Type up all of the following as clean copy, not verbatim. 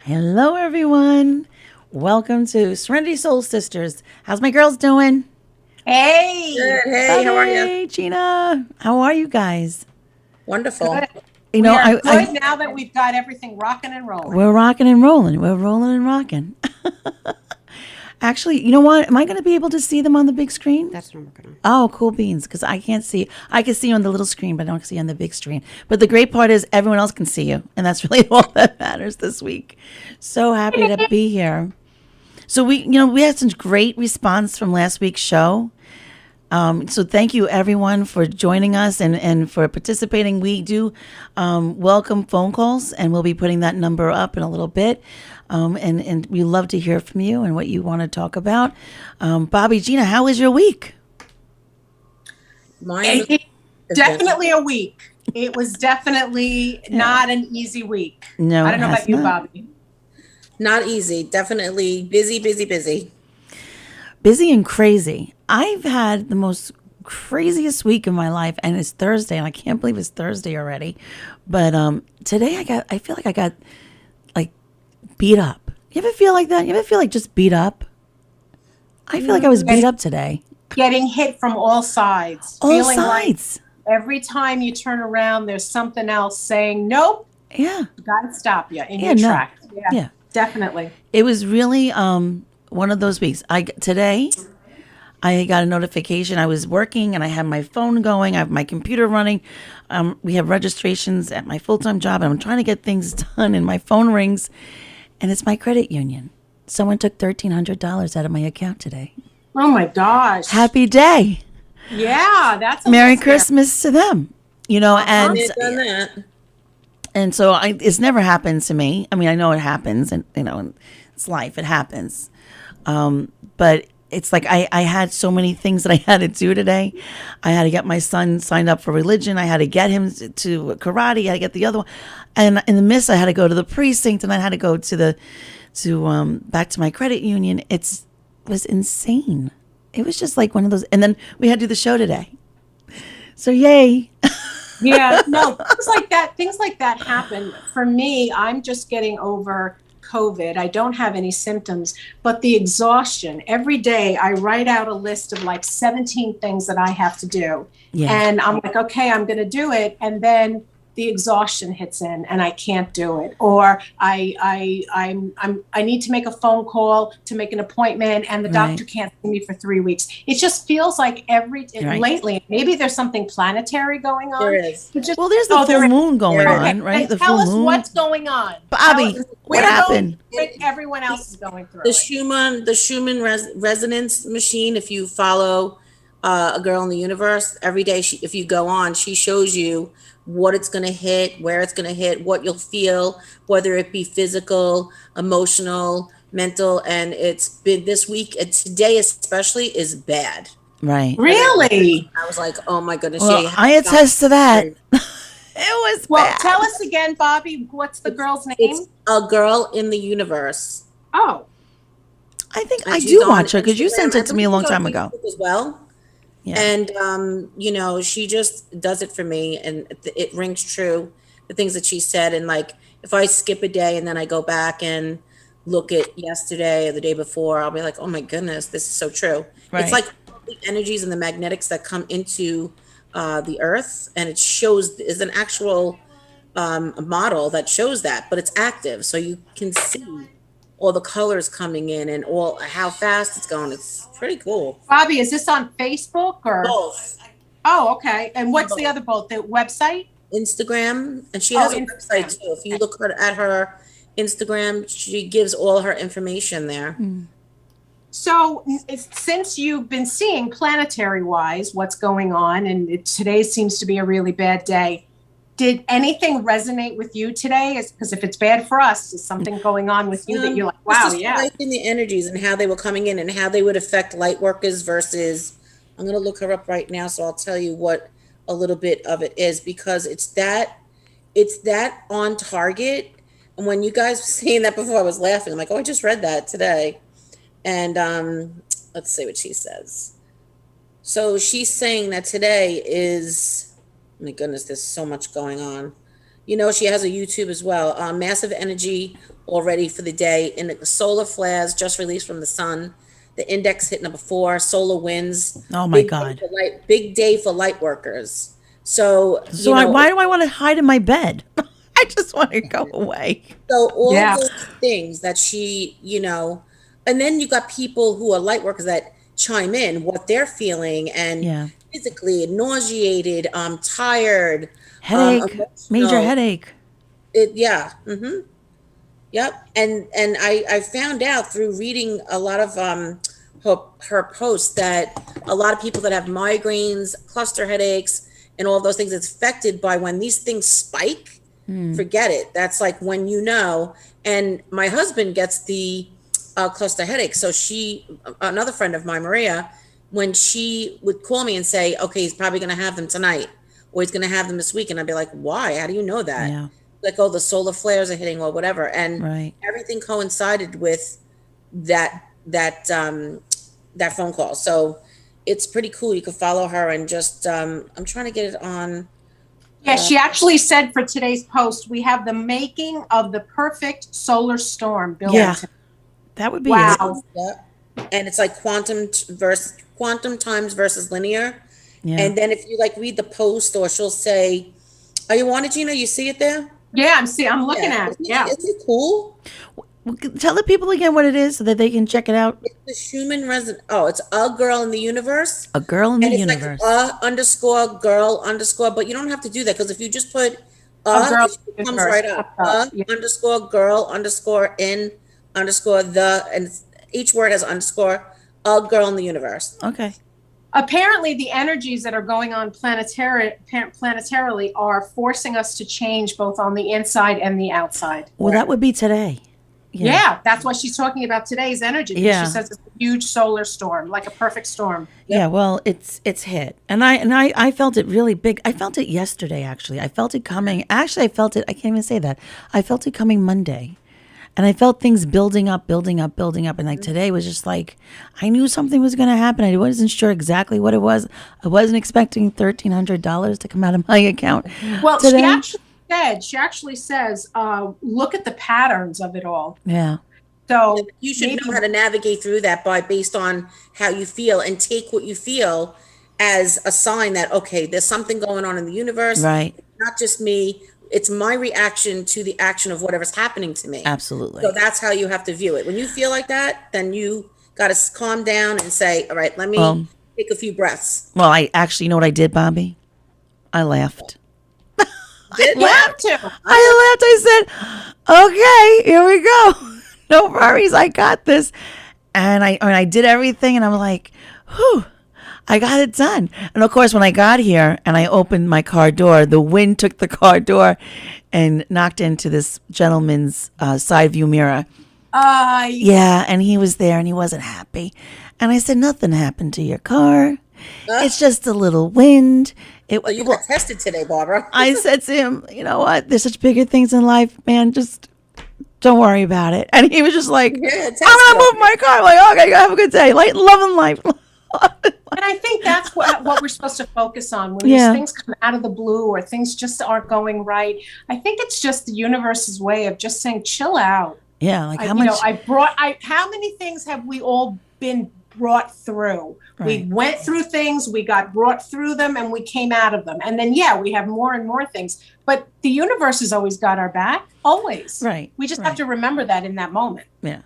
Hello, everyone. Welcome to Serenity Soul Sisters. How's my girls doing? Hey, Good. Hey, how are you? Bobby, Gina, how are you guys? Wonderful. good. You We know, are I good now that we've got everything rocking and rolling. we're rocking and rolling. We're rolling and rocking. Actually, you know what? Am I going to be able to see them on the big screen? That's what I'm working on. Oh, cool beans. Because I can't see. I can see you on the little screen, but I don't see you on the big screen. But the great part is everyone else can see you, and that's really all that matters this week. So happy to be here. So we had some great response from last week's show. So thank you everyone for joining us and for participating. We do welcome phone calls, and we'll be putting that number up in a little bit. And we love to hear from you and what you want to talk about. Bobby, Gina, how was your week? Mine was It- event. Definitely a week. It was definitely not an easy week. No, I it don't know has about you, not. Bobby. Not easy. Definitely busy, busy, busy. Busy and crazy. I've had the most craziest week of my life, and it's Thursday, and I can't believe it's Thursday already. But today I feel like I got like beat up. You ever feel like that? You ever feel like just beat up? I feel like I was beat Getting, up today. getting hit from all sides, All feeling like sides. every time you turn around, there's something else saying, nope, Yeah. gotta stop you in Yeah, your no. tracks. Yeah, Yeah. definitely. It was really one of those weeks. Today I got a notification. I was working and I had my phone going. I have my computer running. We have registrations at my full time job, and I'm trying to get things done. And my phone rings, and it's my credit union. Someone took $1,300 out of my account today. Oh my gosh. Happy day. Yeah, that's a little Merry scary. Christmas to them. Uh-huh. They've done that. And so it's never happened to me. I mean, I know it happens, and it's life. It happens. But it's like I had so many things that I had to do today. I had to get my son signed up for religion. I had to get him to karate. I had to get the other one, and in the midst, I had to go to the precinct, and I had to go to back to my credit union. Was insane. It was just like one of those. And then we had to do the show today. So yay! Yeah, no, things like that happen. For me, I'm just getting over COVID. I don't have any symptoms, but the exhaustion. Every day I write out a list of like 17 things that I have to do. Yeah, And I'm like, okay, I'm going to do it. And then the exhaustion hits in and I can't do it. Or I need to make a phone call to make an appointment and the right, doctor can't see me for 3 weeks. It just feels like right. lately, maybe there's something planetary going There on. is. But just, Well, there's the oh, full there is. moon going There is. Okay, on, right? then The tell full us moon. what's going on. Bobby, what We're going happened? through it. Everyone else is going through The it. Schumann resonance machine. If you follow a girl in the universe, every day, if you go on, she shows you what it's going to hit, where it's going to hit, what you'll feel, whether it be physical, emotional, mental. And it's been this week, and today especially, is bad. Right. Really? I was like, oh my goodness, yeah, Well, you have I to stop. attest to that. It was Well, bad. tell us again, Bobby, what's the girl's It's name? a girl in the universe. Oh, I think And I she's do on watch her because you Instagram. sent I it to me believe a long she's on time ago. Facebook as well. Yeah. And she just does it for me, and it rings true. The things that she said, and like if I skip a day and then I go back and look at yesterday or the day before, I'll be like, oh my goodness, this is so true. It's Right. like all the energies and the magnetics that come into the earth, and it shows is an actual model that shows that, but it's active, so you can see all the colors coming in and all how fast it's going. It's pretty cool. Bobby, is this on Facebook or? Both Oh, okay. And on what's the both other boat? The website? Instagram, and she Oh, has a website Instagram. too. If you Okay. look at her Instagram, she gives all her information there. So, since you've been seeing planetary wise what's going on, and today seems to be a really bad day, did anything resonate with you today? Because if it's bad for us, is something going on with you that you're like, Just wow, yeah. describing the energies and how they were coming in and how they would affect light workers versus. I'm gonna look her up right now, so I'll tell you what a little bit of it is because it's that on target. And when you guys were saying that before, I was laughing. I'm like, oh, I just read that today. And let's see what she says. So she's saying that today is, oh my goodness, there's so much going on. You know, she has a YouTube as well. Massive energy already for the day. And the solar flares just released from the sun. The index hit number 4. Solar winds. Oh my Big day God. for light. Big day for light workers. So So why do I want to hide in my bed? I just want to go away. so all Yeah. those things that she, and then you got people who are light workers that chime in what they're feeling and Yeah. physically nauseated, tired, Headache, major emotional. headache. Yeah. Yep. And I found out through reading a lot of her posts that a lot of people that have migraines, cluster headaches, and all those things, it's affected by when these things spike. Forget it. That's like when And my husband gets the cluster headache. So another friend of mine, Maria, when she would call me and say, okay, he's probably going to have them tonight or he's going to have them this week. And I'd be like, why? How do you know that? Yeah. Like, oh, the solar flares are hitting or whatever. And Right. everything coincided with that phone call. So it's pretty cool. You could follow her and just, I'm trying to get it on. Yeah, she actually said for today's post, we have the making of the perfect solar storm. Bill Yeah. Anthony. That would be it. Wow. Yeah. And it's like quantum times versus linear. Yeah. And then if you like read the post or she'll say, are you on it, Gina? You see it there? Yeah, I'm looking at it. Isn't Yeah. Isn't it cool? Tell the people again what it is so that they can check it out. It's the Schumann resonance. Oh, it's a girl in the universe. A girl in the And it's universe. like underscore girl underscore, but you don't have to do that because if you just put A girl it in the comes universe. right up. Yeah. Underscore girl underscore in underscore the, and each word has underscore, a girl in the universe. Okay. Apparently, the energies that are going on planetarily are forcing us to change both on the inside and the outside. Well, that would be today. Yeah, that's what she's talking about today's energy. Yeah. She says it's a huge solar storm, like a perfect storm. Yeah, well, it's hit, and I felt it really big. I felt it yesterday, actually. I felt it coming. Actually, I felt it. I can't even say that. I felt it coming Monday, and I felt things building up, and like today was just like I knew something was going to happen. I wasn't sure exactly what it was. I wasn't expecting $1,300 to come out of my account. Well, today. she actually says, look at the patterns of it all. Yeah. So you should know how to navigate through that based on how you feel and take what you feel as a sign that, okay, there's something going on in the universe. Right. It's not just me. It's my reaction to the action of whatever's happening to me. Absolutely. So that's how you have to view it. When you feel like that, then you got to calm down and say, all right, let me take a few breaths. Well, I actually, you know what I did, Bobby? I laughed. you have to. I laughed. I said, okay, here we go. No worries. I got this. And I did everything. And I'm like, whew, I got it done. And of course, when I got here and I opened my car door, the wind took the car door and knocked into this gentleman's side view mirror. Yeah. And he was there and he wasn't happy. And I said, nothing happened to your car. It's just a little wind. You got tested today, Barbara. I said to him, you know what? There's such bigger things in life, man. Just don't worry about it. And he was just like, I'm going to move my car. I'm like, okay, have a good day. Like, loving life. And I think that's what we're supposed to focus on when these things come out of the blue or things just aren't going right. I think it's just the universe's way of just saying, chill out. Yeah. Like how many things have we all been brought through? Right. We went through things, we got brought through them, and we came out of them. And then, we have more and more things. But the universe has always got our back, always. Right. We just have to remember that in that moment. Yeah.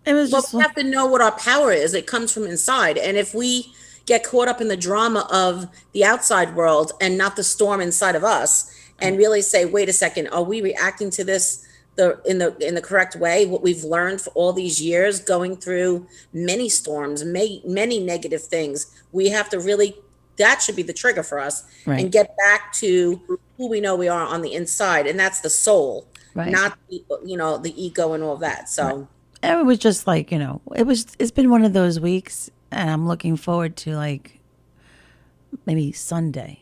It was just. We have to know what our power is. It comes from inside. And if we get caught up in the drama of the outside world and not the storm inside of us, and really say, wait a second, are we reacting to this in the correct way? What we've learned for all these years, going through many storms, many negative things, we have to really, that should be the trigger for us, and get back to who we know we are on the inside, and that's the soul, not the ego and all that. So it was just like, it's been one of those weeks, and I'm looking forward to like maybe Sunday.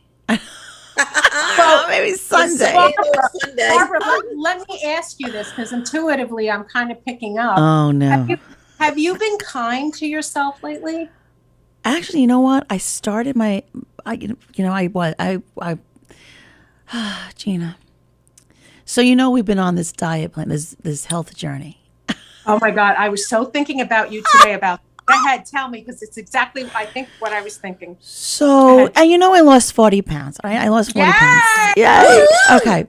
Maybe Sunday. Barbara, let me ask you this, because intuitively I'm kind of picking up. Oh no. Have you been kind to yourself lately? Actually, you know what? I started Gina, So you know we've been on this diet plan, this health journey. Oh my God, I was so thinking about you today about. Go ahead, tell me, because it's exactly I think what I was thinking. So, and you know I lost 40 pounds. I lost 40 pounds. Yay! Yay! Okay.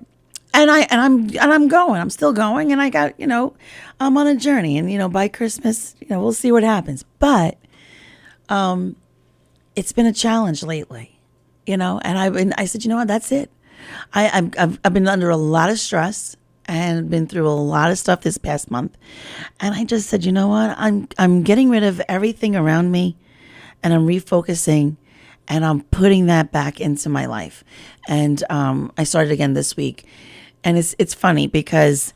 I'm going. I'm still going, and I got, I'm on a journey, and by Christmas, we'll see what happens. But it's been a challenge lately, and I said, you know what, that's it. I've been under a lot of stress and been through a lot of stuff this past month, and I just said, you know what, I'm getting rid of everything around me, and I'm refocusing, and I'm putting that back into my life. And I started again this week, and it's funny because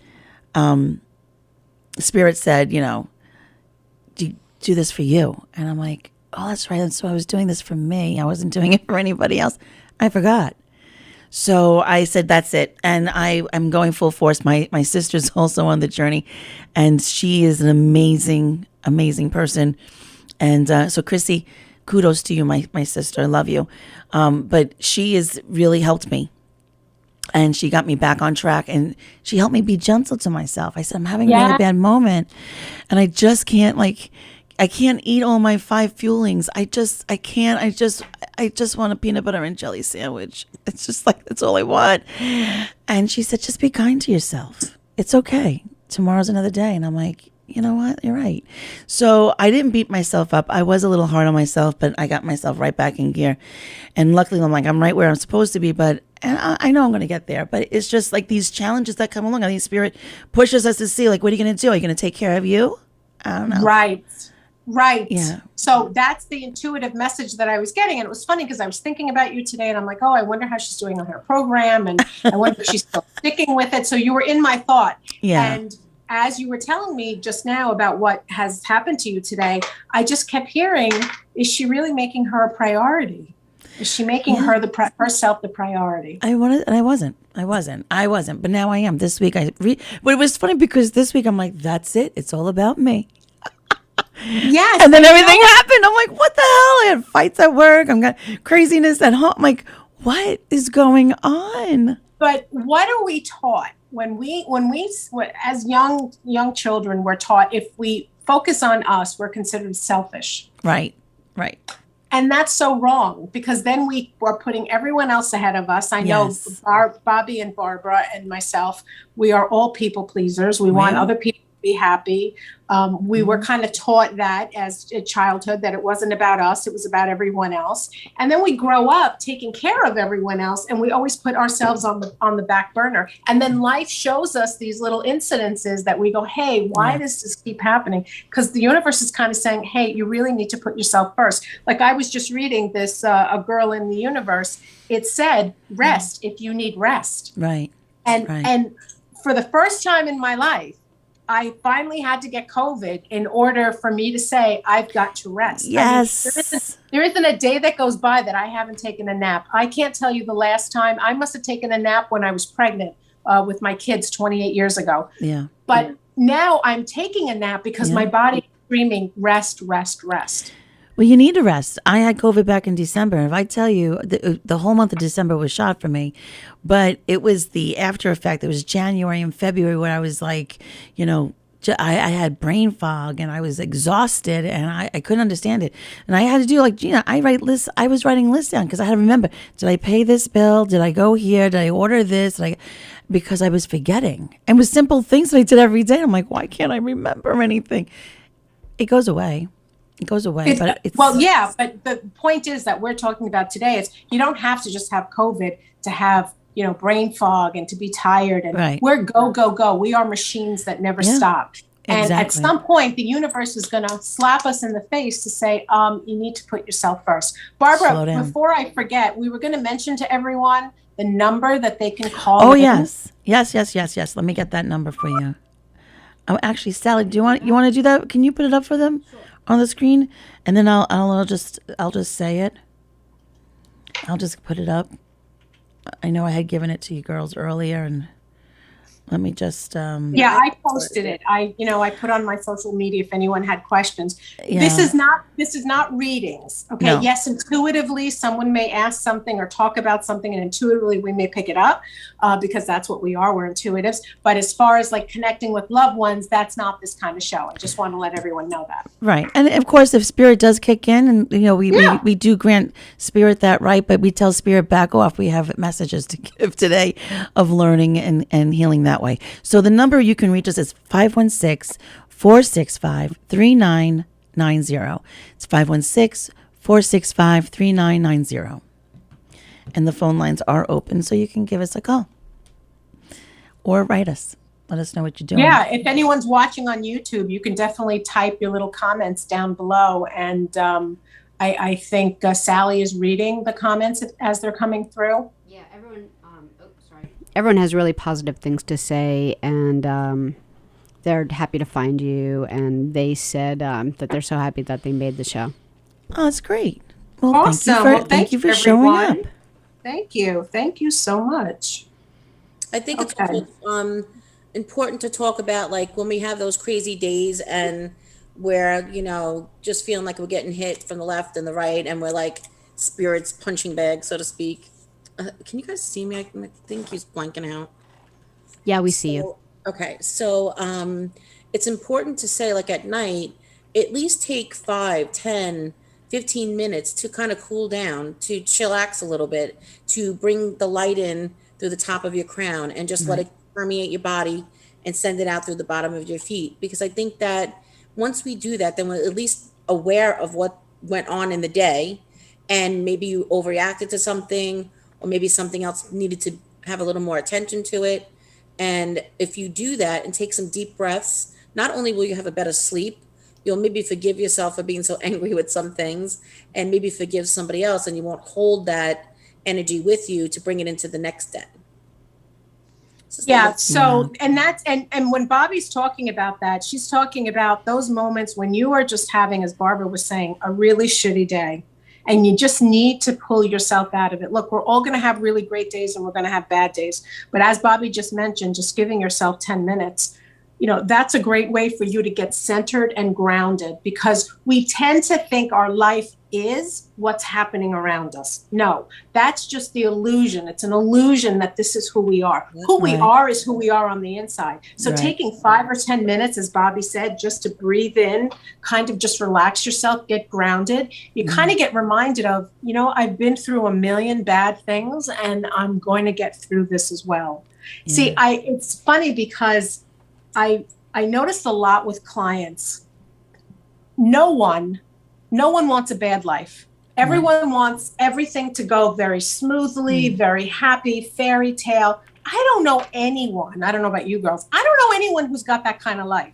Spirit said, do this for you, and I'm like, oh, that's right. And so I was doing this for me. I wasn't doing it for anybody else. I forgot. So I said, that's it. And I'm going full force. My sister's also on the journey, and she is an amazing, amazing person. And so Chrissy, kudos to you, my sister. I love you. But she has really helped me. And she got me back on track, and she helped me be gentle to myself. I said, I'm having a really bad moment, and I just can't I can't eat all my 5 fuelings. I can't. I just want a peanut butter and jelly sandwich. It's just that's all I want. And she said, just be kind to yourself. It's okay. Tomorrow's another day. And I'm like, you know what? You're right. So I didn't beat myself up. I was a little hard on myself, but I got myself right back in gear. And luckily, I'm right where I'm supposed to be, and I know I'm going to get there. But it's just these challenges that come along. I think Spirit pushes us to see, what are you going to do? Are you going to take care of you? I don't know. Right. Yeah. So that's the intuitive message that I was getting. And it was funny because I was thinking about you today, and I'm like, oh, I wonder how she's doing on her program. And I wonder if she's still sticking with it. So you were in my thought. Yeah. And as you were telling me just now about what has happened to you today, I just kept hearing, is she really making her a priority? Is she making herself the priority? I wasn't. But now I am. This week, but it was funny because this week I'm like, that's it. It's all about me. Yes. And then everything happened. I'm like, what the hell? I had fights at work. I'm got craziness at home. I'm like, what is going on? But what are we taught when we as young children, we're taught if we focus on us, we're considered selfish. Right. And that's so wrong, because then we are putting everyone else ahead of us. I know Bobby and Barbara and myself, we are all people pleasers. We want other people to be happy. We were kind of taught that as a childhood, that it wasn't about us, it was about everyone else. And then we grow up taking care of everyone else, and we always put ourselves on the back burner. And then life shows us these little incidences that we go, hey, why does this keep happening? Because the universe is kind of saying, hey, you really need to put yourself first. Like I was just reading this, A Girl in the Universe. It said, rest if you need rest. Right. And for the first time in my life, I finally had to get COVID in order for me to say, I've got to rest. Yes. I mean, there isn't a day that goes by that I haven't taken a nap. I can't tell you the last time. I must have taken a nap when I was pregnant with my kids 28 years ago. Yeah. But now I'm taking a nap because my body is screaming, rest, rest, rest. Well, you need to rest. I had COVID back in December. If I tell you, the whole month of December was shot for me, but it was the after effect. It was January and February where I was like, I had brain fog and I was exhausted and I couldn't understand it. And I had to do I write lists. I was writing lists down because I had to remember, did I pay this bill? Did I go here? Did I order this? Because I was forgetting. And with simple things that I did every day, I'm like, why can't I remember anything? It goes away. But it's well, yeah. But the point is that we're talking about today is you don't have to just have COVID to have brain fog and to be tired. And we're go. We are machines that never stop. And at some point, the universe is going to slap us in the face to say, you need to put yourself first. Barbara, before I forget, we were going to mention to everyone the number that they can call. Oh, yes. Let me get that number for you. Oh, actually, Sally, you want to do that? Can you put it up for them on the screen? And then I'll just say it. I'll just put it up. I know I had given it to you girls earlier, and Let me just, Yeah, I posted it. I put on my social media if anyone had questions. Yeah. This is not readings. Okay. No. Yes, intuitively someone may ask something or talk about something, and intuitively we may pick it up because that's what we are. We're intuitives. But as far as like connecting with loved ones, that's not this kind of show. I just want to let everyone know that. right. And of course, if spirit does kick in, and we do grant spirit that right, but we tell spirit back off. We have messages to give today of learning and healing that way. So the number you can reach us is 516-465-3990. It's 516-465-3990. And the phone lines are open, so you can give us a call or write us. Let us know what you're doing. Yeah, if anyone's watching on YouTube, you can definitely type your little comments down below. And I think Sally is reading the comments as they're coming through. Yeah, everyone. Everyone has really positive things to say, and they're happy to find you. And they said that they're so happy that they made the show. Oh, that's great. Well, Awesome. thank you for showing up. Thank you. Thank you so much. I think it's also, important to talk about, like, when we have those crazy days and we're, just feeling like we're getting hit from the left and the right, and we're like spirits punching bags, so to speak. Can you guys see me? I think he's blanking out. Yeah, we see you. Okay, so it's important to say, like, at night, at least take 5, 10, 15 minutes to kind of cool down, to chillax a little bit, to bring the light in through the top of your crown and just let it permeate your body and send it out through the bottom of your feet. Because I think that once we do that, then we're at least aware of what went on in the day, and maybe you overreacted to something, or maybe something else needed to have a little more attention to it. And if you do that and take some deep breaths, not only will you have a better sleep, you'll maybe forgive yourself for being so angry with some things, and maybe forgive somebody else, and you won't hold that energy with you to bring it into the next day. Yeah. So, and when Bobby's talking about that, she's talking about those moments when you are just having, as Barbara was saying, a really shitty day, and you just need to pull yourself out of it. Look, we're all going to have really great days and we're going to have bad days. But as Bobby just mentioned, just giving yourself 10 minutes, that's a great way for you to get centered and grounded, because we tend to think our life is what's happening around us. No, that's just the illusion. It's an illusion that this is who we are. Who we are is who we are on the inside. So taking 5 or 10 minutes, as Bobby said, just to breathe in, kind of just relax yourself, get grounded. You kind of get reminded of, I've been through a million bad things and I'm going to get through this as well. See, it's funny because I noticed a lot with clients. No one wants a bad life. Everyone wants everything to go very smoothly, very happy, fairy tale. I don't know anyone. I don't know about you girls. I don't know anyone who's got that kind of life.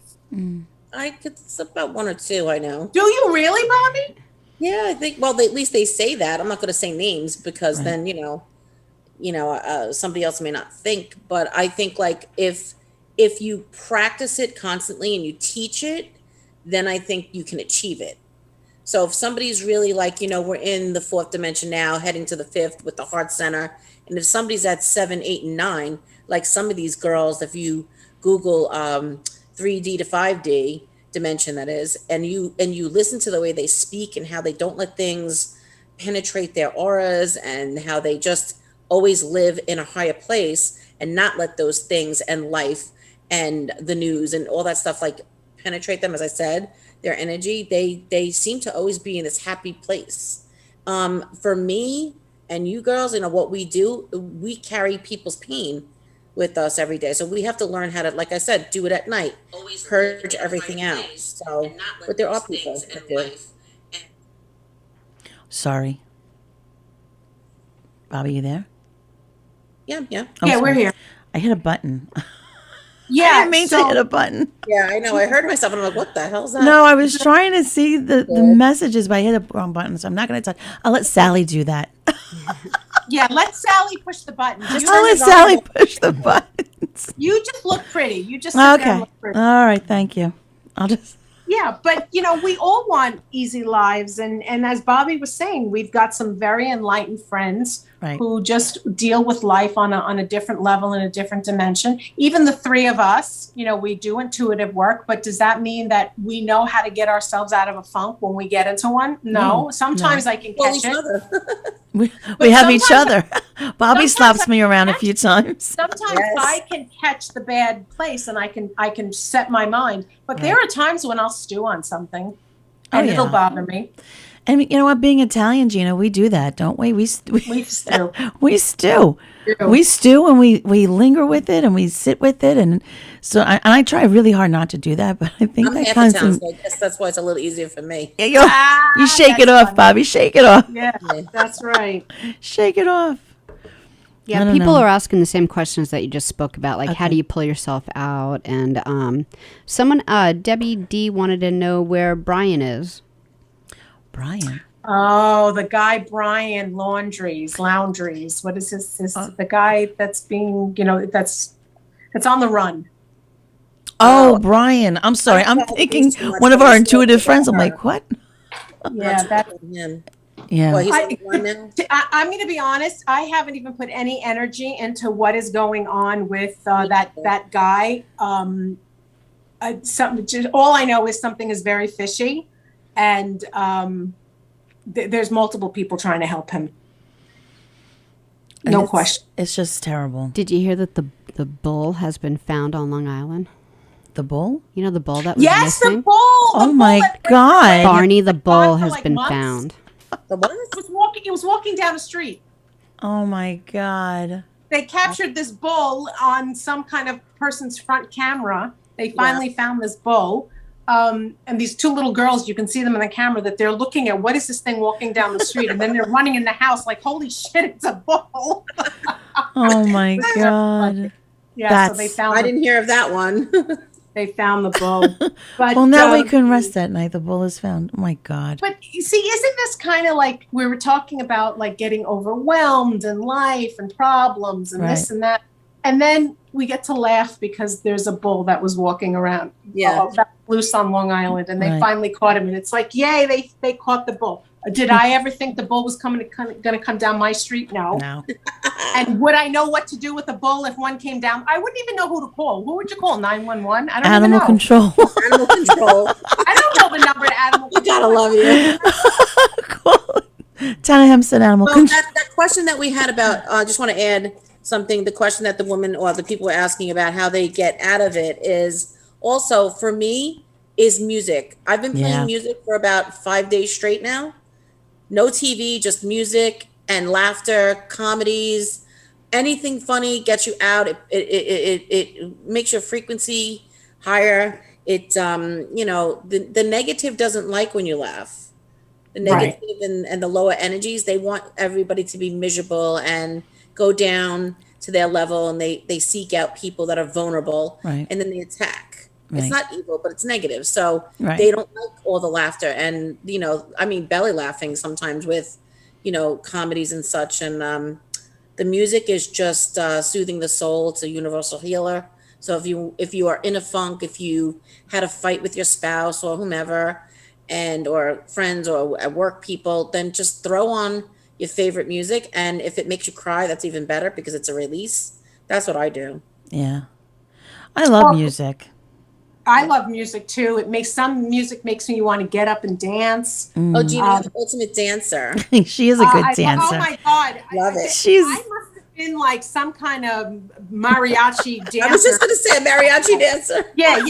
It's about 1 or 2 I know. Do you really, Bobby? Yeah, I think. Well, at least they say that. I'm not going to say names because then somebody else may not think. But I think, like, if you practice it constantly and you teach it, then I think you can achieve it. So if somebody's really like, we're in the 4th dimension now, heading to the 5th with the heart center. And if somebody's at 7, 8, and 9, like some of these girls, if you Google 3D to 5D dimension, that is, and you listen to the way they speak and how they don't let things penetrate their auras, and how they just always live in a higher place and not let those things and life and the news and all that stuff like penetrate them, as I said, their energy, they seem to always be in this happy place. For me and you girls, what we do, we carry people's pain with us every day. So we have to learn how to, like I said, do it at night, always purge everything out. So, but there are people that do. Sorry. Bobby, you there? Yeah. Yeah, we're here. I hit a button. Yeah, I didn't mean to hit a button. Yeah, I know. I heard myself and I'm like, what the hell is that? No, I was trying to see the messages, but I hit a wrong button, so I'm not going to touch. I'll let Sally do that. Yeah, let Sally push the button. I'll let Sally push the buttons. You just look pretty. You just sit there and look pretty. All right, thank you. I'll just... Yeah, but, we all want easy lives. And as Bobby was saying, we've got some very enlightened friends Right. who just deal with life on a different level, in a different dimension. Even the three of us, we do intuitive work, but does that mean that we know how to get ourselves out of a funk when we get into one? No. Sometimes I can catch it. We have each other. Bobby slaps me around a catch few times. Sometimes Yes. I can catch the bad place and I can set my mind. But there are times when I'll stew on something and it'll bother me. And you know what? Being Italian, Gina, we do that, don't we? We stew. We stew. We stew. Yeah. We stew, and we linger with it, and we sit with it, and so I try really hard not to do that, but I think I'm that half comes Italian, in. so I guess that's why it's a little easier for me. You shake it that's off, funny. Bobby. Shake it off. Yeah, that's right. Shake it off. I Yeah, don't people know. are asking the same questions that you just spoke about, like how do you pull yourself out? And someone, Debbie D, wanted to know where Brian is. Brian. Oh, the guy Brian Laundries. What is his the guy that's being, that's on the run. Oh, Brian. I'm sorry. I'm thinking one of our intuitive friends. I'm like, what? Yeah, that Him. Yeah. Well, he's on the run now? I'm going to be honest. I haven't even put any energy into what is going on with that guy. All I know is something is very fishy, and there's multiple people trying to help him. No question. It's just terrible. Did you hear that the bull has been found on Long Island? The bull? You know the bull that was Yes, missing? the bull. Oh my God. Barney the bull for has like been months. found. The what? It was walking down the street. Oh my God. They captured this bull on some kind of person's front camera. They finally found this bull. And these two little girls, you can see them in the camera, that they're looking at what is this thing walking down the street, and then they're running in the house like, holy shit, it's a bull. Oh my God. Yeah, so they found I didn't hear of that one. the bull. But Well, now we can rest that night. The bull is found. Oh my God. But you see, isn't this kind of like we were talking about, like getting overwhelmed in life and problems and this and that, and then we get to laugh because there's a bull that was walking around, that loose on Long Island, and they finally caught him, and it's like, yay, they caught the bull. Did I ever think the bull was going to come down my street? No. And would I know what to do with a bull if one came down? I wouldn't even know who to call. Who would you call? 911? I don't even know. Control. Animal control. I don't know the number to animal We control. gotta love you. Cool. Tana Hempstead, animal Well, control. that question that we had about, I just want to add something. The question that the woman or the people were asking about how they get out of it is also, for me, is music. I've been playing music for about 5 days straight now. No TV, just music and laughter, comedies, anything funny gets you out. It makes your frequency higher. It, the negative doesn't like when you laugh. The negative and the lower energies, they want everybody to be miserable and go down to their level, and they seek out people that are vulnerable, and then they attack. It's not evil, but it's negative. So they don't like all the laughter and, belly laughing sometimes with, comedies and such. And the music is just soothing the soul. It's a universal healer. So if you are in a funk, if you had a fight with your spouse or whomever, or friends or at work people, then just throw on your favorite music. And if it makes you cry, that's even better because it's a release. That's what I do. Yeah. I love music. I love music too. Some music makes me want to get up and dance. Oh, Gina, you're the ultimate dancer. She is a good dancer. Oh my God. Love it. I must have been like some kind of mariachi dancer. I was just going to say a mariachi dancer. Yeah.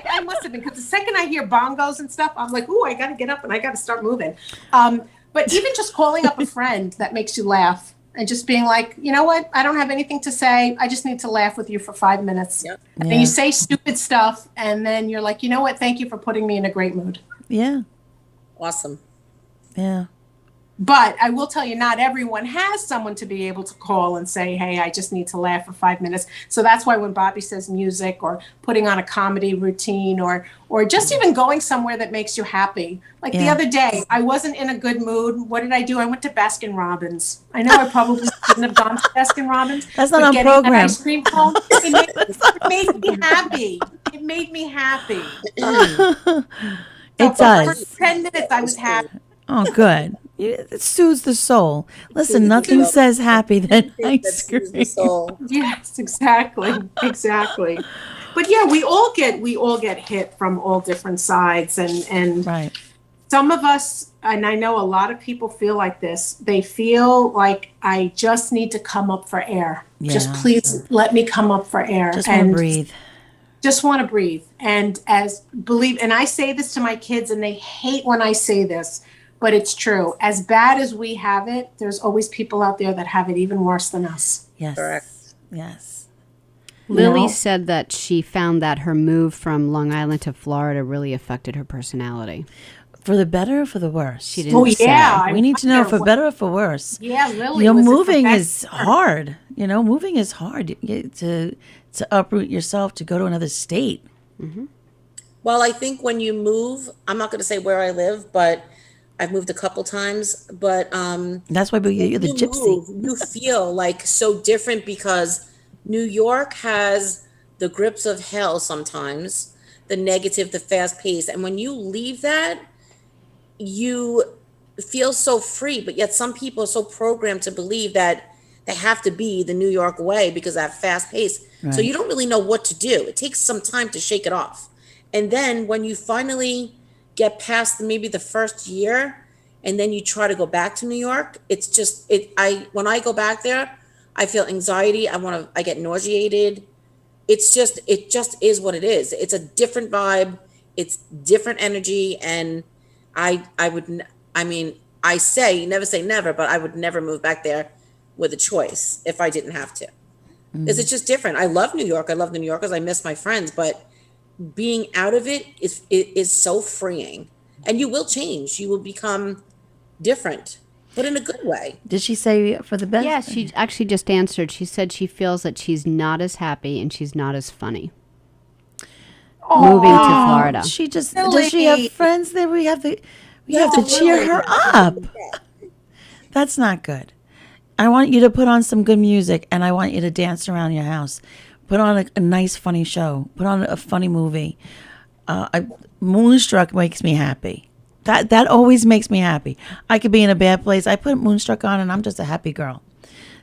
I must have been, because the second I hear bongos and stuff, I'm like, ooh, I got to get up and I got to start moving. But even just calling up a friend that makes you laugh and just being like, you know what? I don't have anything to say. I just need to laugh with you for 5 minutes. Yep. And then you say stupid stuff. And then you're like, you know what? Thank you for putting me in a great mood. Yeah. Awesome. Yeah. But I will tell you, not everyone has someone to be able to call and say, hey, I just need to laugh for 5 minutes. So that's why when Bobby says music or putting on a comedy routine or just even going somewhere that makes you happy. Like the other day, I wasn't in a good mood. What did I do? I went to Baskin Robbins. I know I probably shouldn't have gone to Baskin Robbins. That's not but on getting program. That ice cream cone, it made me happy. It made me happy. It For does. 10 minutes, I was happy. Oh, good. It soothes the soul. Listen, Soothes the nothing soul. says happy than That ice soothes the cream. soul. Yes, exactly. Exactly. But yeah, we all get hit from all different sides, and Right. some of us, and I know a lot of people feel like this, they feel like I just need to come up for air. Just Yeah. please let me come up for air. Just want to And breathe. just want to breathe. And and I say this to my kids and they hate when I say this, but it's true. As bad as we have it, there's always people out there that have it even worse than us. Yes. Correct. Yes. Lily No. said that she found that her move from Long Island to Florida really affected her personality. For the better or for the worse? She didn't Oh say. yeah. I We need to know wonder for what- better or for worse. Yeah, Lily. You know, was it for moving better? is hard. Moving is hard to uproot yourself to go to another state. Well, I think when you move, I'm not going to say where I live, but I've moved a couple times. But That's why you're the you gypsy. move, you feel like so different because New York has the grips of hell sometimes, the negative, the fast pace. And when you leave that, you feel so free. But yet some people are so programmed to believe that they have to be the New York way because of that fast pace. So Right. you don't really know what to do. It takes some time to shake it off. And then when you finally get past maybe the first year and then you try to go back to New York, it's just when I go back there, I feel anxiety. I get nauseated. It just is what it is. It's a different vibe. It's different energy. And I say, never say never, but I would never move back there with a choice if I didn't have to. Because it's just different. I love New York. I love the New Yorkers. I miss my friends, but being out of it is so freeing. And you will change. You will become different, but in a good way. Did she say for the best? Yeah, she actually just answered. She said she feels that she's not as happy and she's not as funny moving to Florida. She just Lily. does she have friends there? We have to No, cheer Lily, her no. up. That's not good. I want you to put on some good music and I want you to dance around your house. Put on a nice, funny show. Put on a funny movie. Moonstruck makes me happy. That always makes me happy. I could be in a bad place. I put Moonstruck on and I'm just a happy girl.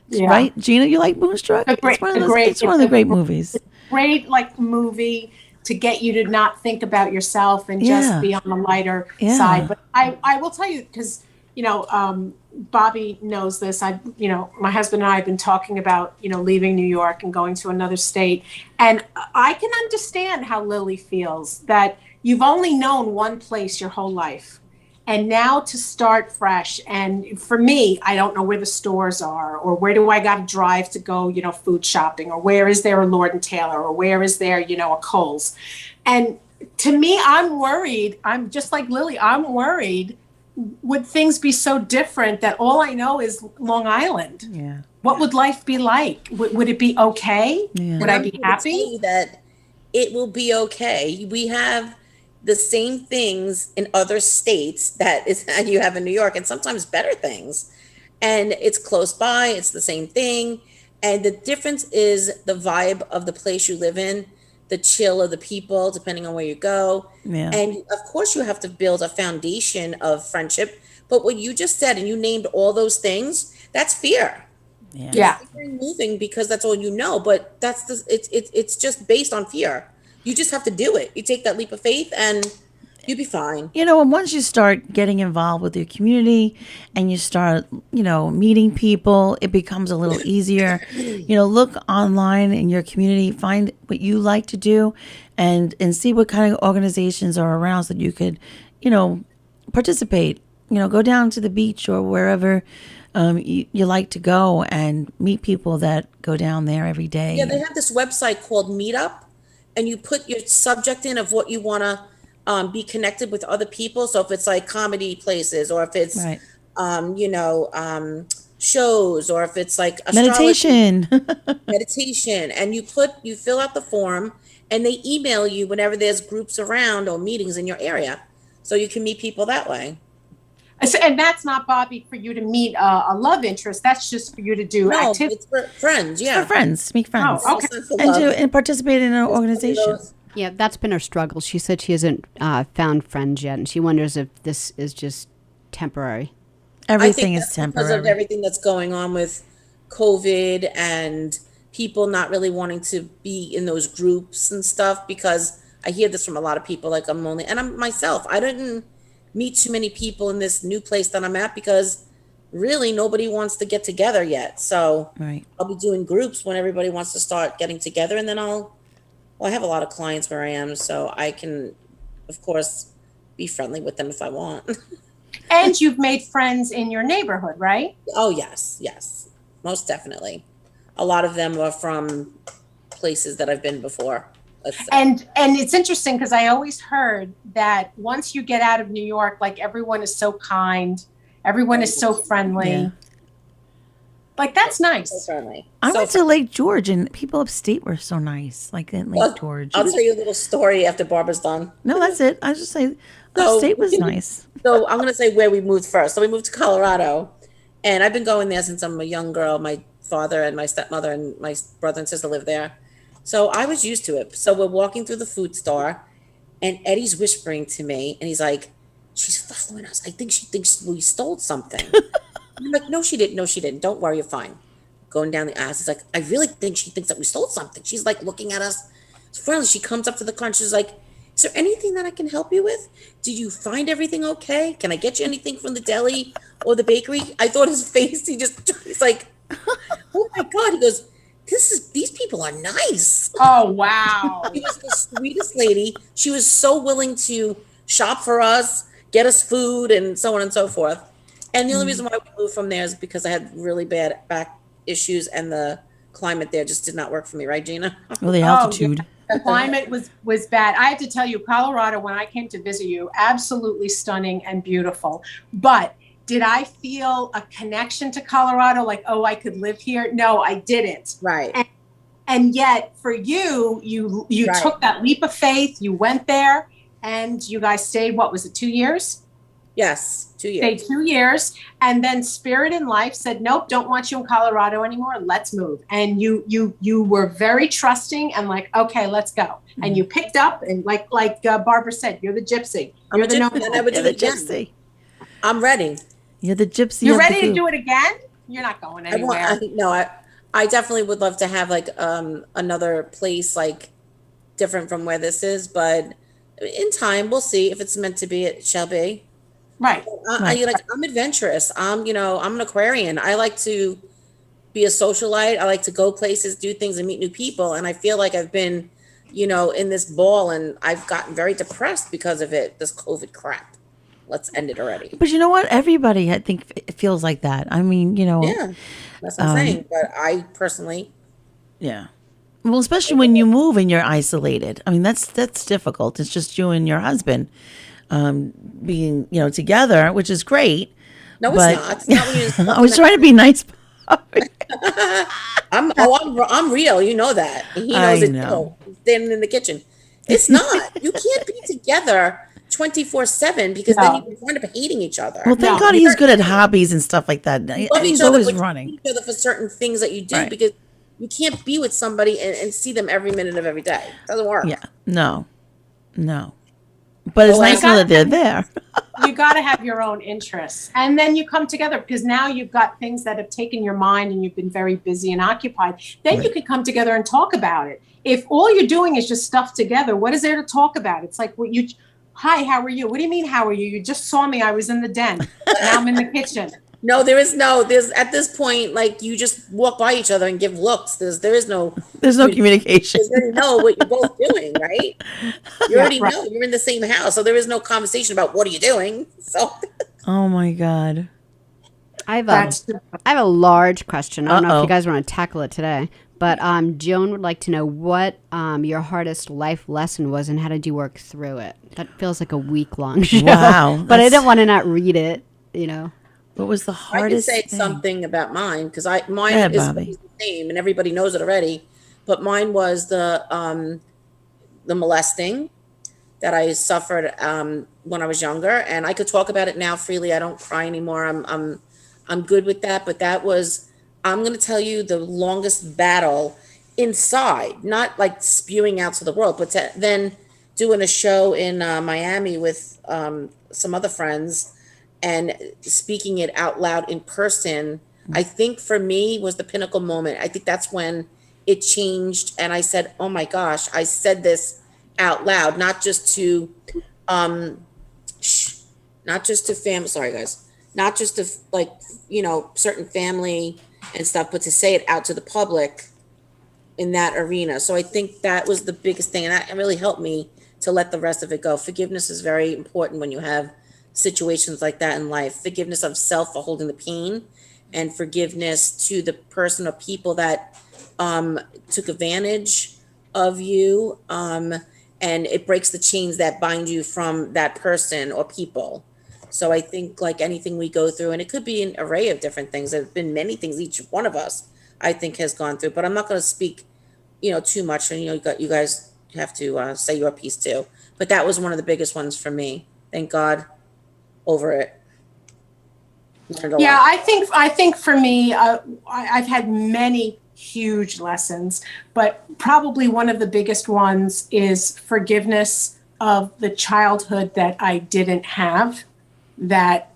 Yeah. Right? Gina, you like Moonstruck? It's It's one of the great movies. Great, like movie to get you to not think about yourself and Yeah. just be on the lighter Yeah. side. But I will tell you, because Bobby knows this. My husband and I have been talking about leaving New York and going to another state, and I can understand how Lily feels that you've only known one place your whole life. And now to start fresh. And for me, I don't know where the stores are, or where do I got to drive to go, food shopping, or where is there a Lord and Taylor, or where is there, a Kohl's. And to me, I'm worried. I'm just like Lily. I'm worried. Would things be so different that all I know is Long Island? Yeah. What would life be like? Would it be okay? Yeah. Would I I'm be here to tell happy? you that it will be okay. We have the same things in other states that you have in New York, and sometimes better things. And it's close by. It's the same thing. And the difference is the vibe of the place you live in, the chill of the people, depending on where you go. Yeah. And of course, you have to build a foundation of friendship. But what you just said, and you named all those things, that's fear. Yeah. You're moving because that's all you know. But it's just based on fear. You just have to do it. You take that leap of faith, and you'll be fine. And once you start getting involved with your community and you start, meeting people, it becomes a little easier. Look online in your community, find what you like to do and see what kind of organizations are around so that you could, participate. Go down to the beach or wherever you like to go and meet people that go down there every day. Yeah, they have this website called Meetup, and you put your subject in of what you want to be connected with other people. So if it's like comedy places, or if it's Right. shows, or if it's like astrology, Meditation. and you fill out the form, and they email you whenever there's groups around or meetings in your area, so you can meet people that way. And that's not, Bobby, for you to meet a love interest. That's just for you to do No, activity. it's for friends. Yeah, For friends, make friends. Oh, okay. It's for And love. participate in an organization. Yeah, that's been her struggle. She said she hasn't found friends yet, and she wonders if this is just temporary. I think Everything is that's because of temporary. everything that's going on with COVID and people not really wanting to be in those groups and stuff, because I hear this from a lot of people, like I'm only, and I'm myself, I didn't meet too many people in this new place that I'm at because really nobody wants to get together yet. So Right. I'll be doing groups when everybody wants to start getting together, and then well, I have a lot of clients where I am, so I can, of course, be friendly with them if I want. And you've made friends in your neighborhood, right? Oh, yes, yes, most definitely. A lot of them are from places that I've been before, let's say. And it's interesting because I always heard that once you get out of New York, like everyone is so kind, everyone is so friendly. Yeah. Like that's So nice. friendly. I So went to Lake George and people upstate were so nice. Like in Lake well, George. I'll tell you a little story after Barbara's done. No, that's it. I just say So, upstate was nice. so I'm going to say where we moved first. So we moved to Colorado, and I've been going there since I'm a young girl. My father and my stepmother and my brother and sister live there. So I was used to it. So we're walking through the food store, and Eddie's whispering to me, and he's like, "She's following us. I think she thinks we stole something." I'm like, "No, she didn't. No, she didn't. Don't worry, you're fine." Going down the aisle, he's like, "I really think she thinks that we stole something." She's like looking at us. Finally, she comes up to the car and she's like, "Is there anything that I can help you with? Did you find everything okay? Can I get you anything from the deli or the bakery?" I thought his face, he's like, "Oh my God." He goes, these people are nice." Oh wow. She was the sweetest lady. She was so willing to shop for us, get us food, and so on and so forth. And the only reason why we moved from there is because I had really bad back issues, and the climate there just did not work for me, right, Gina? Well, the altitude. The climate was bad. I have to tell you, Colorado, when I came to visit you, absolutely stunning and beautiful. But did I feel a connection to Colorado? Like, oh, I could live here? No, I didn't. Right. And yet for you Right. took that leap of faith, you went there, and you guys stayed, what was it, 2 years? Yes, 2 years. Stayed 2 years, and then Spirit in Life said, nope, don't want you in Colorado anymore, let's move. And you were very trusting and like, okay, let's go. And you picked up, and like Barbara said, you're the gypsy. I'm You're a the gypsy. I never do You're it the again. gypsy. I'm ready. You're the gypsy. You're of the ready to group. do it again? You're not going anywhere. I definitely would love to have like another place like different from where this is, but in time we'll see. If it's meant to be, it shall be. Right. I'm adventurous. I'm an Aquarian. I like to be a socialite. I like to go places, do things, and meet new people. And I feel like I've been, in this ball, and I've gotten very depressed because of it. This COVID crap. Let's end it already. But you know what? Everybody, I think, feels like that. I mean, Yeah, that's what I'm saying. But I personally, yeah. Well, especially when you move and you're isolated. I mean, that's difficult. It's just you and your husband being, together, which is great. no, it's But- not. It's not when I was trying to be nice. I'm real. You know that. He knows I it. know. Standing in the kitchen. It's not. You can't be together 24/7 because then you wind up hating each other. Well, thank God he's good at hobbies and stuff like that. Love He's each other, always but you running. hate each other for certain things that you do, Right. because you can't be with somebody and see them every minute of every day. It doesn't work. Yeah. No. But it's Well, nice to know that they're there. You got to have your own interests, and then you come together, because now you've got things that have taken your mind and you've been very busy and occupied. Then you can come together and talk about it. If all you're doing is just stuff together, what is there to talk about? It's like, hi, how are you? What do you mean, how are you? You just saw me. I was in the den. Now I'm in the kitchen. No, there's at this point, like, you just walk by each other and give looks. There is no There's no communication. you already know what you're both doing, right? You already know you're in the same house, so there is no conversation about what are you doing. So Oh my God. I have a large question. I don't know if Uh-oh. you guys want to tackle it today, but Joan would like to know what your hardest life lesson was and how did you work through it? That feels like a week-long show. Wow, But I that's- didn't want to not read it, What was the I can hardest say thing? something about mine, because mine Go ahead, is Bobby. always the same and everybody knows it already. But mine was the molesting that I suffered when I was younger, and I could talk about it now freely. I don't cry anymore. I'm good with that. But that was, I'm going to tell you, the longest battle inside, not like spewing out to the world, but then doing a show in Miami with some other friends. and speaking it out loud in person, I think for me was the pinnacle moment. I think that's when it changed and I said, oh my gosh, I said this out loud, not just to um not just to fam sorry guys, not just to like, certain family and stuff, but to say it out to the public in that arena. So I think that was the biggest thing, and that really helped me to let the rest of it go. Forgiveness is very important when you have situations like that in life. Forgiveness of self for holding the pain, and forgiveness to the person or people that took advantage of you. And it breaks the chains that bind you from that person or people. So I think like anything we go through, and it could be an array of different things. There have been many things each one of us, I think, has gone through. But I'm not going to speak, too much. And you guys have to say your piece too. But that was one of the biggest ones for me. Thank God, over it. Learned a Yeah, lot. I think for me, I've had many huge lessons, but probably one of the biggest ones is forgiveness of the childhood that I didn't have, that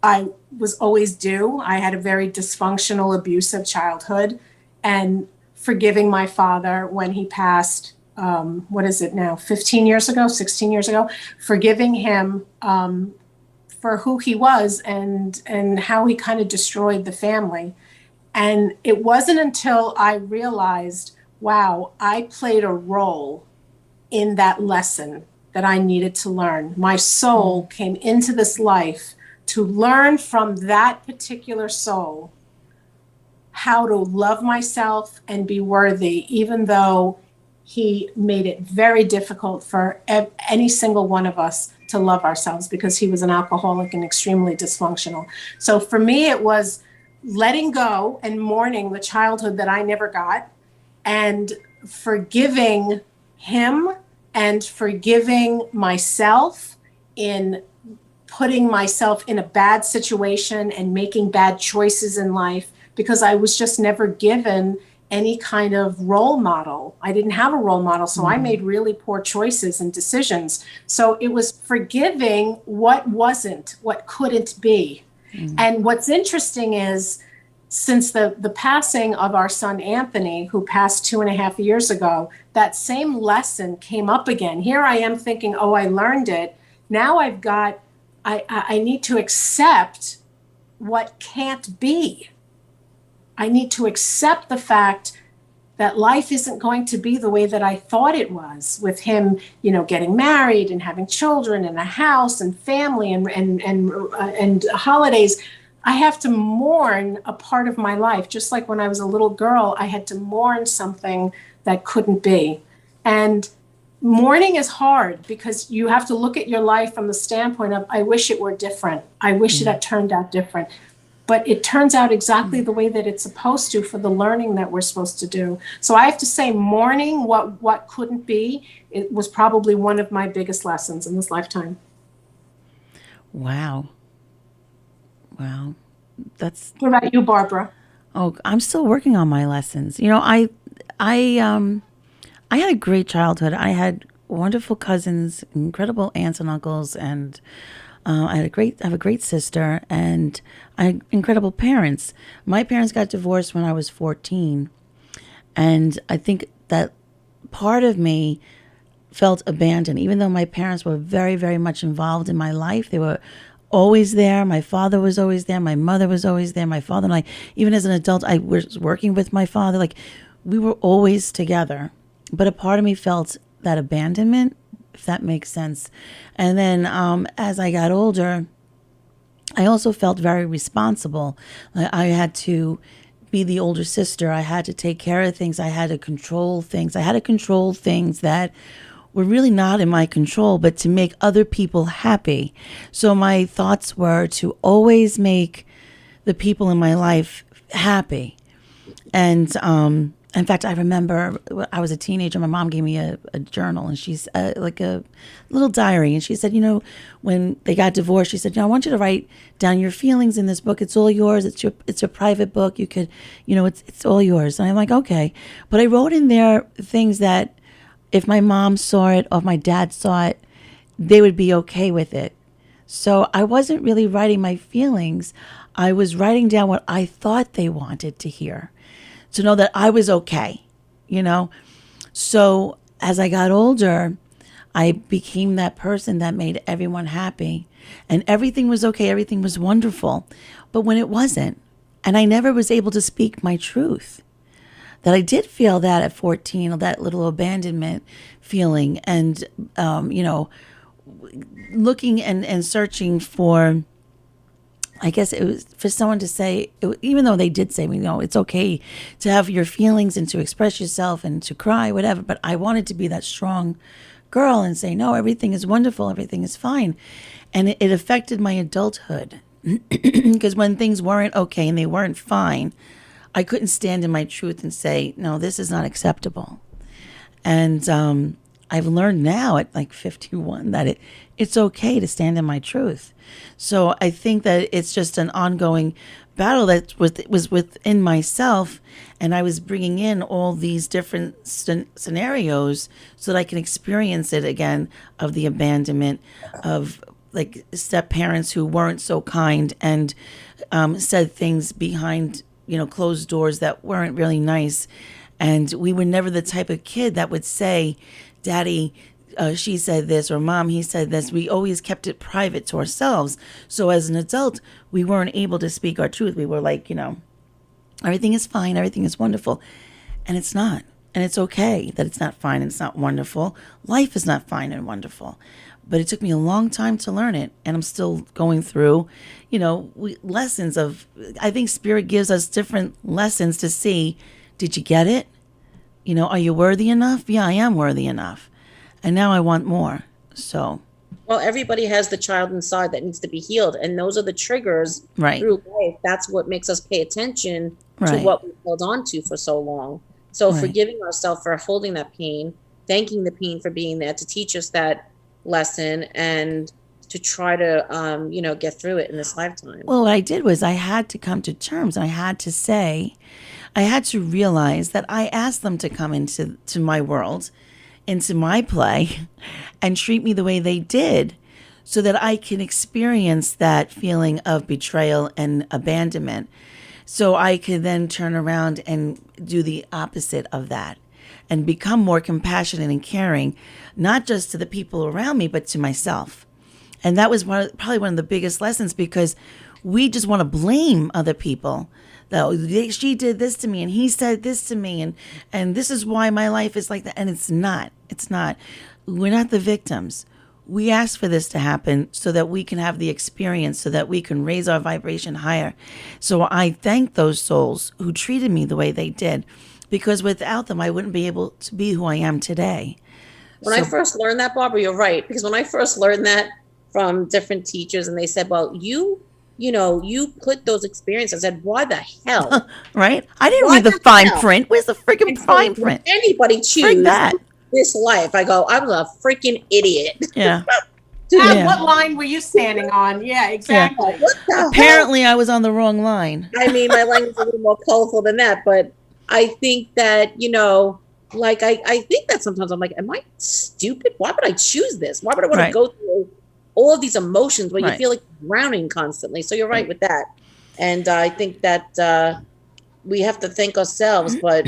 I was always due. I had a very dysfunctional, abusive childhood, and forgiving my father when he passed. What is it now? 15 years ago, 16 years ago, forgiving him for who he was and how he kind of destroyed the family. And it wasn't until I realized, wow, I played a role in that lesson that I needed to learn. My soul came into this life to learn from that particular soul how to love myself and be worthy, even though he made it very difficult for any single one of us to love ourselves because he was an alcoholic and extremely dysfunctional. So for me, it was letting go and mourning the childhood that I never got, and forgiving him and forgiving myself in putting myself in a bad situation and making bad choices in life because I was just never given any kind of role model. I didn't have a role model, so I made really poor choices and decisions. So it was forgiving what wasn't, what couldn't be. And what's interesting is, since the passing of our son Anthony, who passed 2.5 years ago, that same lesson came up again. Here I am thinking, oh, I learned it. Now I need to accept what can't be. I need to accept the fact that life isn't going to be the way that I thought it was, with him, getting married and having children and a house and family and holidays. I have to mourn a part of my life. Just like when I was a little girl, I had to mourn something that couldn't be. And mourning is hard because you have to look at your life from the standpoint of, I wish it were different. I wish it had turned out different. But it turns out exactly the way that it's supposed to for the learning that we're supposed to do. So I have to say, mourning what couldn't be, it was probably one of my biggest lessons in this lifetime. Wow. That's, What about you, Barbara? oh, I'm still working on my lessons. I had a great childhood. I had wonderful cousins, incredible aunts and uncles, and I have a great sister, and I had incredible parents. My parents got divorced when I was 14, and I think that part of me felt abandoned, even though my parents were very, very much involved in my life. They were always there. My father was always there. My mother was always there. My father and I, even as an adult, I was working with my father. Like, we were always together. But a part of me felt that abandonment, if that makes sense. And then as I got older, I also felt very responsible. I had to be the older sister. I had to take care of things. I had to control things. I had to control things that were really not in my control, but to make other people happy. So my thoughts were to always make the people in my life happy. And in fact, I remember when I was a teenager, my mom gave me a journal, and she's like a little diary. And she said, when they got divorced, she said, I want you to write down your feelings in this book. It's all yours. It's your private book. You could, it's all yours. And I'm like, okay. But I wrote in there things that if my mom saw it or if my dad saw it, they would be okay with it. So I wasn't really writing my feelings. I was writing down what I thought they wanted to hear, to know that I was okay, you know? So as I got older, I became that person that made everyone happy, and everything was okay, everything was wonderful. But when it wasn't, and I never was able to speak my truth, that I did feel that at 14, that little abandonment feeling, and, looking and searching for, I guess it was for someone to say, even though they did say, it's okay to have your feelings and to express yourself and to cry, whatever. But I wanted to be that strong girl and say, no, everything is wonderful, everything is fine. And it affected my adulthood because when things weren't okay and they weren't fine, I couldn't stand in my truth and say, no, this is not acceptable. And I've learned now at like 51 that it's okay to stand in my truth. So I think that it's just an ongoing battle that was within myself, and I was bringing in all these different scenarios so that I can experience it again, of the abandonment, of like step parents who weren't so kind and said things behind closed doors that weren't really nice. And we were never the type of kid that would say, Daddy, she said this, or Mom, he said this. We always kept it private to ourselves. So as an adult, we weren't able to speak our truth. We were like, everything is fine, everything is wonderful. And it's not. And it's okay that it's not fine and it's not wonderful. Life is not fine and wonderful. But it took me a long time to learn it. And I'm still going through, lessons of, I think Spirit gives us different lessons to see, did you get it? Are you worthy enough? Yeah, I am worthy enough. And now I want more. So. Well, everybody has the child inside that needs to be healed. And those are the triggers through life. That's what makes us pay attention to what we held on to for so long. So forgiving ourselves for holding that pain, thanking the pain for being there to teach us that lesson, and to try to, get through it in this lifetime. Well, what I did was I had to come to terms, and I had to realize that I asked them to come into my world, into my play, and treat me the way they did, so that I can experience that feeling of betrayal and abandonment. So I could then turn around and do the opposite of that and become more compassionate and caring, not just to the people around me, but to myself. And that was probably one of the biggest lessons, because we just want to blame other people. She did this to me, and he said this to me, and this is why my life is like that. And it's not. We're not the victims. We asked for this to happen so that we can have the experience, so that we can raise our vibration higher. So I thank those souls who treated me the way they did, because without them, I wouldn't be able to be who I am today. When I first learned that, Barbara, you're right. Because when I first learned that from different teachers, and they said, well, you put those experiences. I said, why the hell? Right? I didn't read the fine print. Where's the freaking fine print? Anybody choose this life? I go, I was a freaking idiot. Yeah. What line were you standing on? Yeah, exactly. Yeah. Apparently, I was on the wrong line. I mean, my language is a little more colorful than that, but I think that, I think that sometimes I'm like, am I stupid? Why would I choose this? Why would I want to go through all of these emotions where you feel like drowning constantly? So you're right with that. And I think that we have to thank ourselves, but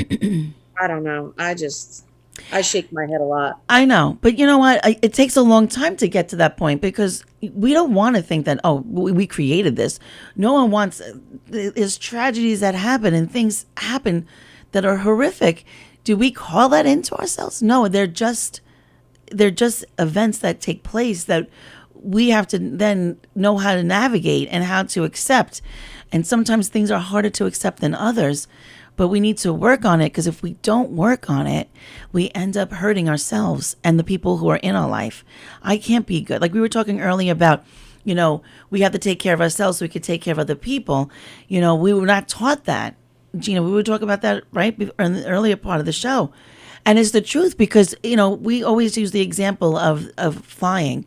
I don't know. I shake my head a lot. I know. But you know what? It takes a long time to get to that point, because we don't want to think that, we created this. No one wants, there's tragedies that happen and things happen that are horrific. Do we call that into ourselves? No, they're just events that take place that we have to then know how to navigate and how to accept. And sometimes things are harder to accept than others. But we need to work on it, because if we don't work on it, we end up hurting ourselves and the people who are in our life. I can't be good. Like we were talking earlier about, we have to take care of ourselves so we could take care of other people. We were not taught that. Gina, we were talking about that, right, in the earlier part of the show. And it's the truth, because, we always use the example of flying.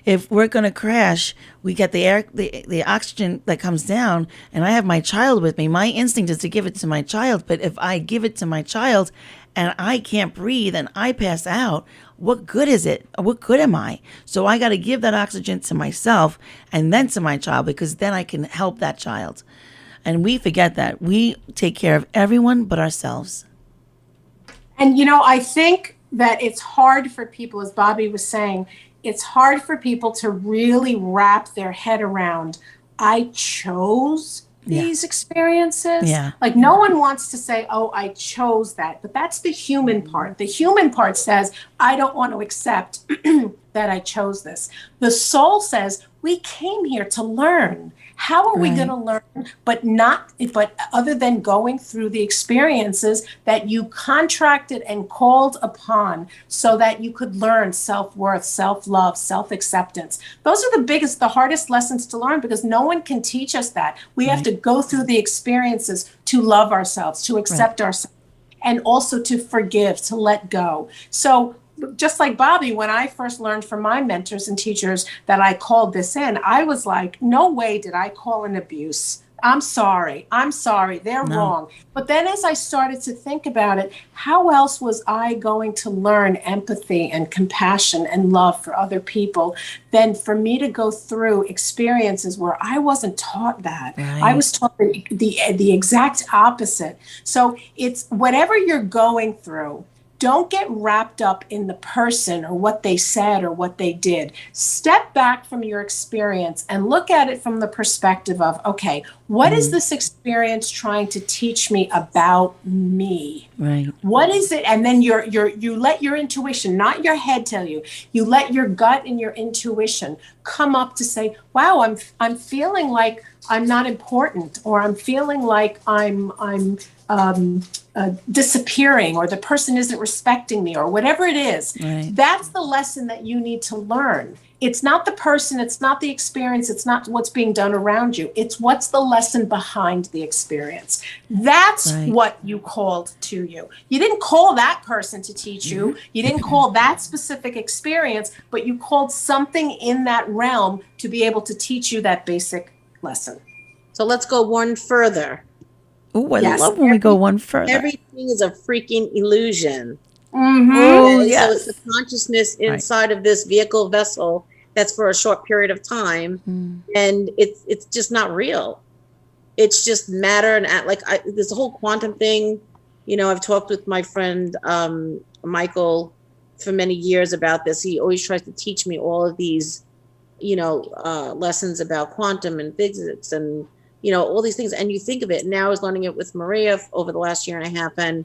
If we're going to crash, we get the air, the oxygen that comes down, and I have my child with me. My instinct is to give it to my child. But if I give it to my child and I can't breathe and I pass out, what good is it? What good am I? So I got to give that oxygen to myself and then to my child, because then I can help that child. And we forget that. We take care of everyone but ourselves. And, I think that it's hard for people, as Bobby was saying, it's hard for people to really wrap their head around, I chose these experiences. Yeah. Like, no one wants to say, oh, I chose that. But that's the human part. The human part says, I don't want to accept that I chose this. The soul says, we came here to learn. How are we going to learn, but other than going through the experiences that you contracted and called upon so that you could learn self-worth, self-love, self-acceptance. Those are the hardest lessons to learn, because no one can teach us that. We have to go through the experiences to love ourselves, to accept ourselves, and also to forgive, to let go. So just like Bobby, when I first learned from my mentors and teachers that I called this in, I was like, no way did I call an abuse. I'm sorry. They're wrong. But then as I started to think about it, how else was I going to learn empathy and compassion and love for other people than for me to go through experiences where I wasn't taught that. Right. I was taught the exact opposite. So it's whatever you're going through, don't get wrapped up in the person or what they said or what they did. Step back from your experience and look at it from the perspective of, okay, what is this experience trying to teach me about me? Right. What is it? And then you let your intuition, not your head, tell you. You let your gut and your intuition come up to say, wow, I'm feeling like I'm not important, or I'm feeling like I'm disappearing, or the person isn't respecting me, or whatever it is. Right. That's the lesson that you need to learn. It's not the person, it's not the experience, it's not what's being done around you. It's what's the lesson behind the experience. That's what you called to you. You didn't call that person to teach you. You didn't call that specific experience, but you called something in that realm to be able to teach you that basic lesson. So let's go one further. Oh, I love when we go one further. Everything is a freaking illusion. Mm-hmm. Oh, Okay? yes. So it's the consciousness inside of this vehicle vessel that's for a short period of time, and it's just not real. It's just matter, and this whole quantum thing. I've talked with my friend Michael for many years about this. He always tries to teach me all of these, lessons about quantum and physics and all these things. And you think of it. Now I was learning it with Maria over the last year and a half, and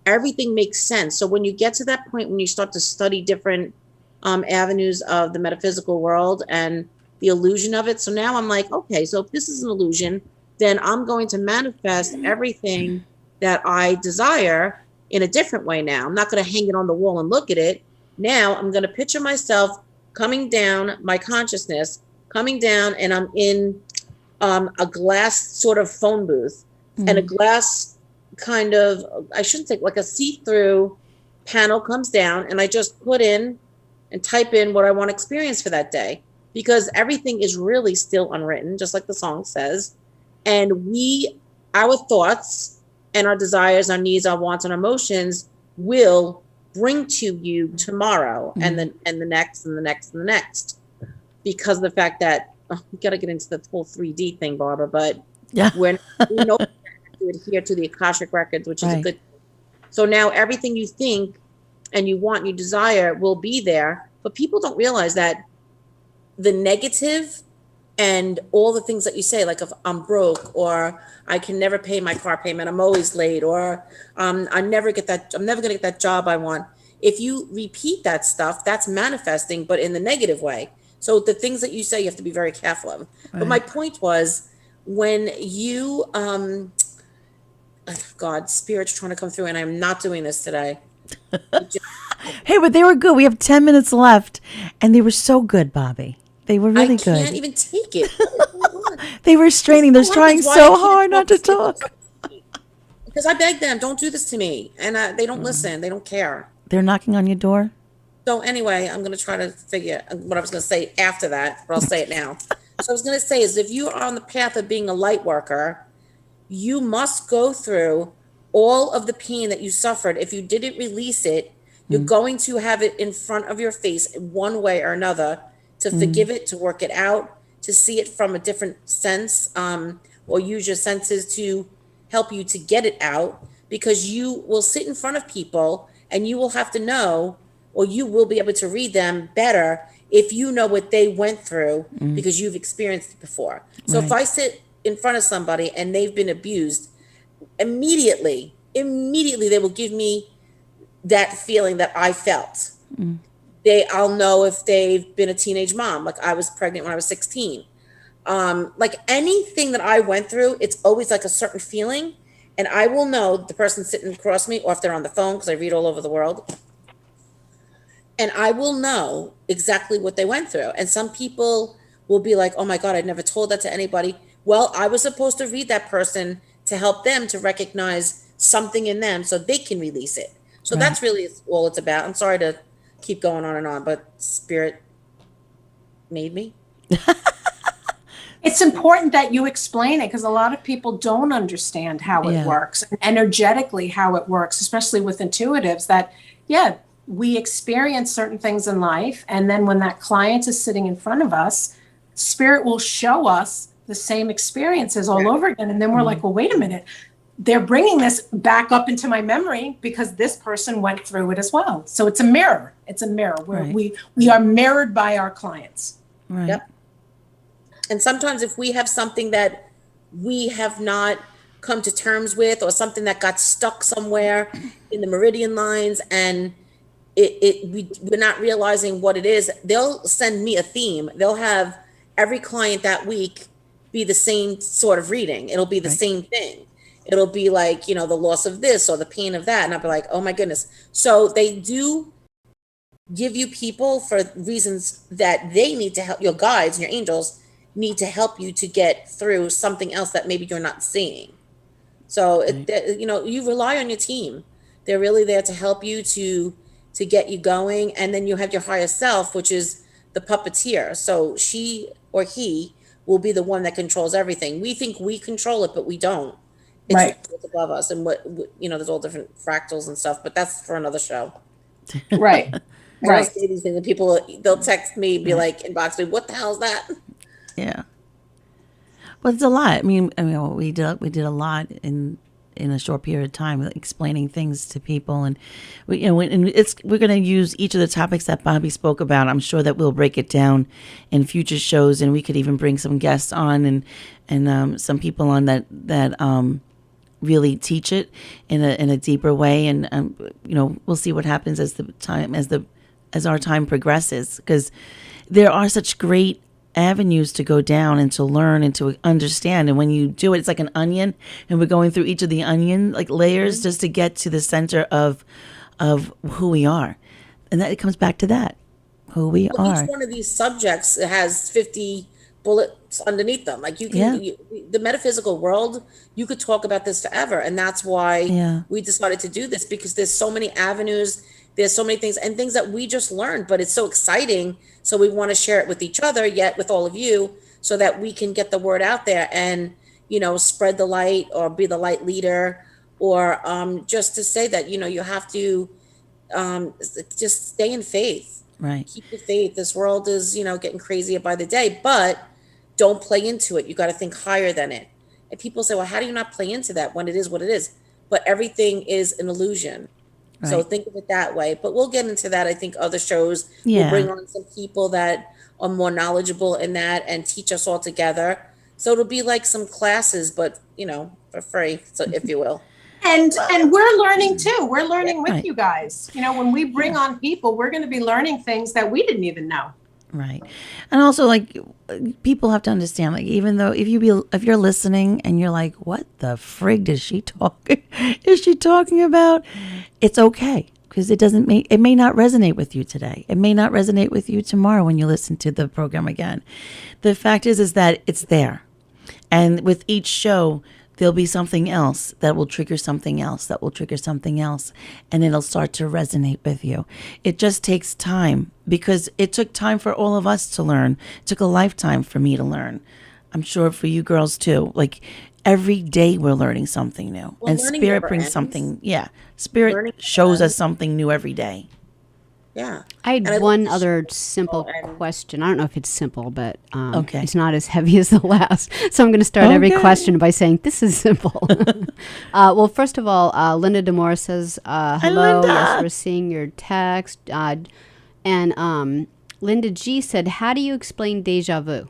everything makes sense. So when you get to that point, when you start to study different avenues of the metaphysical world and the illusion of it. So now I'm like, okay, so if this is an illusion, then I'm going to manifest everything that I desire in a different way now. I'm not going to hang it on the wall and look at it. Now I'm going to picture myself coming down, my consciousness coming down, and I'm in a glass sort of phone booth and a glass kind of, I shouldn't say, like a see-through panel comes down, and I just put in and type in what I want to experience for that day, because everything is really still unwritten, just like the song says. And our thoughts and our desires, our needs, our wants, and our emotions will bring to you tomorrow and the next and the next and the next, because of the fact that we got to get into the whole 3D thing, Barbara, but we know to adhere to the Akashic records, which is a good thing. So now everything you think and you want, you desire, will be there. But people don't realize that the negative and all the things that you say, like if I'm broke, or I can never pay my car payment, I'm always late, or I'm never going to get that job I want. If you repeat that stuff, that's manifesting, but in the negative way. So the things that you say, you have to be very careful of. But my point was, when you, God, Spirit's trying to come through, and I'm not doing this today. Hey, but they were good. We have 10 minutes left, and they were so good, Bobby. They were really good. I can't even take it. They were straining. They're trying so hard not to talk. Because I begged them, don't do this to me. And they don't listen. They don't care. They're knocking on your door? So anyway, I'm going to try to figure what I was going to say after that, but I'll say it now. So I was going to say is, if you are on the path of being a light worker, you must go through all of the pain that you suffered, if you didn't release it, you're going to have it in front of your face one way or another, to forgive it, to work it out, to see it from a different sense, or use your senses to help you to get it out, because you will sit in front of people and you will have to know, or you will be able to read them better if you know what they went through, because you've experienced it before. So if Right. I sit in front of somebody and they've been abused, immediately they will give me that feeling that I felt. I'll know if they've been a teenage mom, like I was pregnant when I was 16. Like anything that I went through, it's always like a certain feeling, and I will know the person sitting across me, or if they're on the phone, because I read all over the world, and I will know exactly what they went through. And some people will be like, oh my God, I'd never told that to anybody. Well, I was supposed to read that person to help them to recognize something in them so they can release it. So Right. that's really all it's about. I'm sorry to keep going on and on, but spirit made me. It's important that you explain it, because a lot of people don't understand how it Yeah. works, energetically how it works, especially with intuitives, that, yeah, we experience certain things in life. And then when that client is sitting in front of us, spirit will show us the same experiences all over again. And then we're like, well, wait a minute. They're bringing this back up into my memory because this person went through it as well. So it's a mirror. It's a mirror where Right. we are mirrored by our clients. Right. Yep. And sometimes if we have something that we have not come to terms with, or something that got stuck somewhere in the meridian lines, and we're not realizing what it is, they'll send me a theme. They'll have every client that week be the same sort of reading. It'll be the Right. same thing. It'll be like, the loss of this or the pain of that. And I'll be like, oh my goodness. So they do give you people for reasons that they need to help. Your guides and your angels need to help you to get through something else that maybe you're not seeing. So you rely on your team. They're really there to help you to get you going. And then you have your higher self, which is the puppeteer. So she or he will be the one that controls everything. We think we control it, but we don't. It's Right. what's above us, and there's all different fractals and stuff, but that's for another show. Right. I Right. say these things, and people, they'll text me, be like, inbox me, what the hell is that? Yeah. Well, it's a lot. I mean, we did a lot in a short period of time, explaining things to people, and we're going to use each of the topics that Bobby spoke about. I'm sure that we'll break it down in future shows, and we could even bring some guests on and some people on that really teach it in a deeper way, and we'll see what happens as our time progresses, because there are such great avenues to go down and to learn and to understand. And when you do it, it's like an onion, and we're going through each of the onion like layers just to get to the center of who we are. And that it comes back to that, who we are. Each one of these subjects has 50 bullets underneath them. Like the metaphysical world, you could talk about this forever. And that's why we decided to do this, because there's so many avenues. There's so many things, and things that we just learned, but it's so exciting. So we want to share it with each other, yet with all of you, so that we can get the word out there and, spread the light, or be the light leader, or just to say that, you have to just stay in faith. Right. Keep the faith. This world is, getting crazier by the day, but don't play into it. You got to think higher than it. And people say, well, how do you not play into that when it is what it is? But everything is an illusion. Right. So think of it that way. But we'll get into that. I think other shows Yeah. will bring on some people that are more knowledgeable in that and teach us all together. So it'll be like some classes, but for free, so if you will. And we're learning too. We're learning with Right. you guys. When we bring on people, we're going to be learning things that we didn't even know. Right. And also, like, people have to understand, like, even though if you're listening and you're like, what the frig is she talking about? It's okay, because it may not resonate with you today. It may not resonate with you tomorrow when you listen to the program again. The fact is that it's there. And with each show, there'll be something else that will trigger something else, and it'll start to resonate with you. It just takes time, because it took time for all of us to learn. It took a lifetime for me to learn. I'm sure for you girls too. Like, every day we're learning something new. Well, And learning spirit never brings ends. something. Yeah. Spirit Learning never shows us ends. something new every day. Yeah. I And had love one to other share simple and- question. I don't know if it's simple, but Okay. it's not as heavy as the last. So I'm going to start every Okay. question by saying, this is simple. Well, first of all, Linda DeMora says, hello. Linda. Yes, we're seeing your text. And Linda G said, how do you explain deja vu?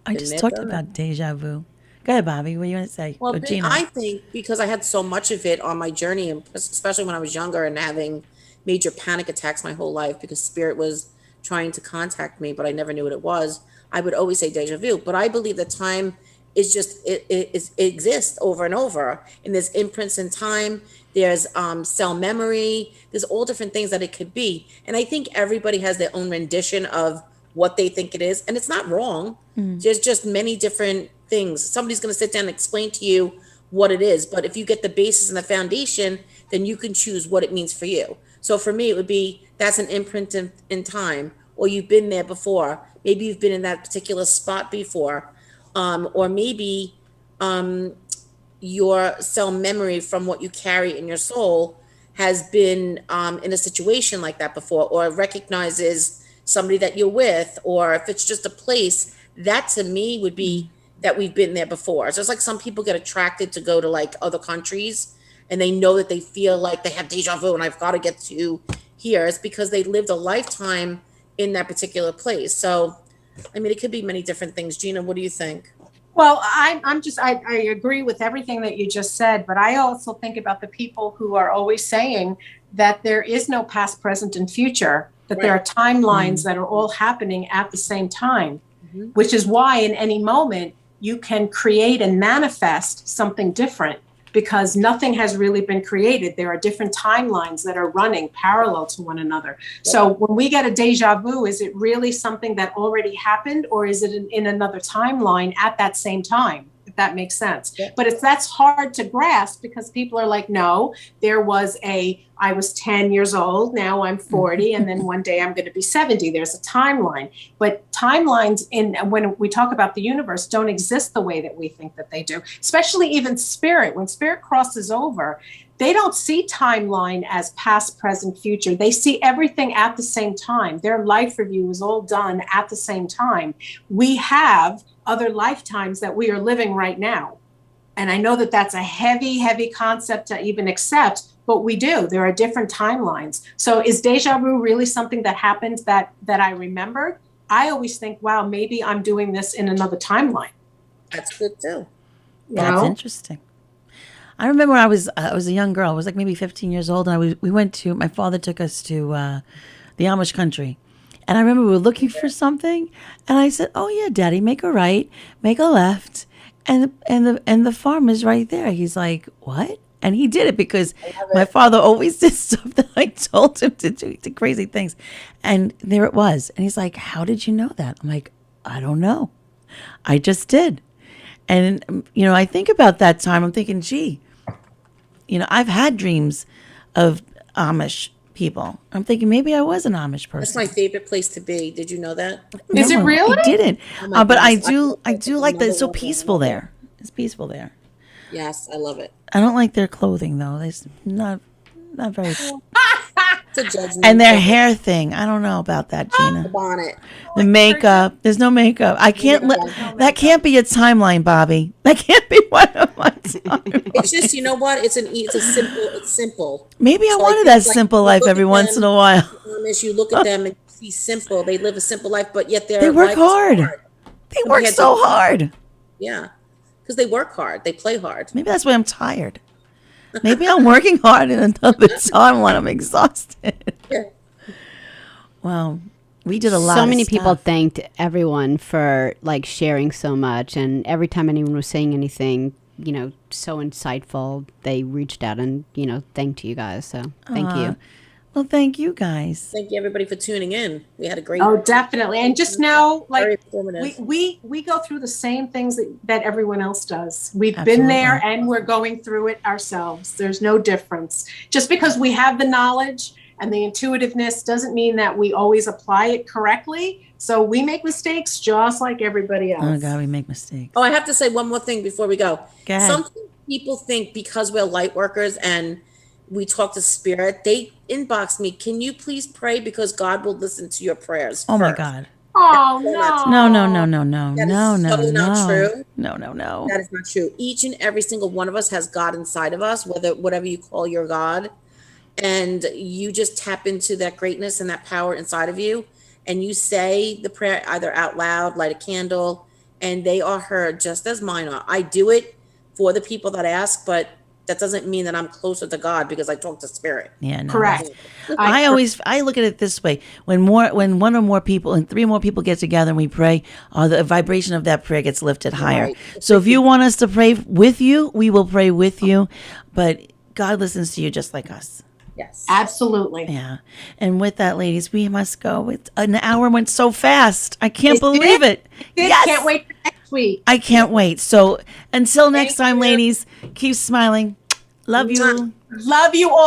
I Been just there, talked done about deja vu. Go ahead, Bobby. What do you want to say? Well, Or Gina. I think because I had so much of it on my journey, and especially when I was younger and having major panic attacks my whole life because spirit was trying to contact me, but I never knew what it was. I would always say deja vu. But I believe that time is just it exists over and over, and there's imprints in time. There's cell memory. There's all different things that it could be, and I think everybody has their own rendition of what they think it is, and it's not wrong. There's just many different things. Somebody's going to sit down and explain to you what it is, but if you get the basis and the foundation, then you can choose what it means for you. So for me, it would be that's an imprint in time, or you've been there before. Maybe you've been in that particular spot before, or maybe your cell memory from what you carry in your soul has been in a situation like that before, or recognizes somebody that you're with, or if it's just a place, that to me would be that we've been there before. So it's like some people get attracted to go to like other countries and they know that they feel like they have deja vu and I've got to get to here. It's because they lived a lifetime in that particular place. So, I mean, it could be many different things. Gina, what do you think? Well, I agree with everything that you just said, but I also think about the people who are always saying that there is no past, present, and future, that there are timelines that are all happening at the same time, which is why in any moment you can create and manifest something different because nothing has really been created. There are different timelines that are running parallel to one another. So when we get a deja vu, is it really something that already happened, or is it in another timeline at that same time? If that makes sense. But that's hard to grasp because people are like, no, I was 10 years old, now I'm 40, and then one day I'm going to be 70. There's a timeline. But timelines when we talk about the universe don't exist the way that we think that they do, especially even spirit. When spirit crosses over, they don't see timeline as past, present, future. They see everything at the same time. Their life review is all done at the same time. We have other lifetimes that we are living right now. And I know that that's a heavy, heavy concept to even accept, but we do. There are different timelines. So is deja vu really something that happened that I remembered? I always think, wow, maybe I'm doing this in another timeline. That's good too. That's interesting. I remember when I was a young girl. I was like maybe 15 years old, and my father took us to the Amish Country. And I remember we were looking for something, and I said, "Oh yeah, Daddy, make a right, make a left, and the farm is right there." He's like, "What?" And he did it because my father always did stuff that I told him to do, to crazy things. And there it was. And he's like, "How did you know that?" I'm like, "I don't know. I just did." And I think about that time. I'm thinking, gee, I've had dreams of Amish people. I'm thinking maybe I was an Amish person. That's my favorite place to be. Did you know that? Is it really? I didn't. my But I goodness. do like that. It's so peaceful there. It's peaceful there. Yes, I love it. I don't like their clothing though. It's not very. It's a judgment. And their hair thing. I don't know about that, Gina. The bonnet. The makeup. There's no makeup. I can't that can't be a timeline, Bobby. That can't be one of my timelines. It's just, you know what? It's simple. Maybe I So wanted think, that like, simple you life look every at once them, in a while. Amish, you look at them and you see simple. They live a simple life, but yet They work hard. They work Compared so to- hard. Yeah, because they work hard. They play hard. Maybe that's why I'm tired. Maybe I'm working hard in another timeline. I'm exhausted. Yeah. Wow. We did a lot So of many people stuff. thanked everyone for like sharing so much, and every time anyone was saying anything, so insightful, they reached out and thanked you guys. So thank you. Well, thank you guys. Thank you, everybody, for tuning in. We had a great. Oh, definitely. And just know, Very like, informative. we go through the same things that everyone else does. We've Absolutely. been there and we're going through it ourselves. There's no difference. Just because we have the knowledge and the intuitiveness doesn't mean that we always apply it correctly. So we make mistakes just like everybody else. Oh God, we make mistakes. Oh, I have to say one more thing before we go. Go ahead. Sometimes people think because we're light workers and we talk to spirit, they inbox me, can you please pray because God will listen to your prayers Oh my first." God. Oh, No, no, no, no, no, That is no, no, so not no. true. No, no, no. That is not true. Each and every single one of us has God inside of us, whatever you call your God. And you just tap into that greatness and that power inside of you. And you say the prayer either out loud, light a candle, and they are heard just as mine are. I do it for the people that ask, but that doesn't mean that I'm closer to God because I talk to spirit. Yeah, no. correct. I look at it this way: when one or more people and three more people get together and we pray, the vibration of that prayer gets lifted higher. Right. So if you want us to pray with you, we will pray with you. But God listens to you just like us. Yes. Absolutely. Yeah. And with that, ladies, we must go. An hour went so fast. I can't It believe did. it. Yes. Can't wait for next week. I can't wait. So until next Thank time, you. ladies, keep smiling. Love you. Love you all.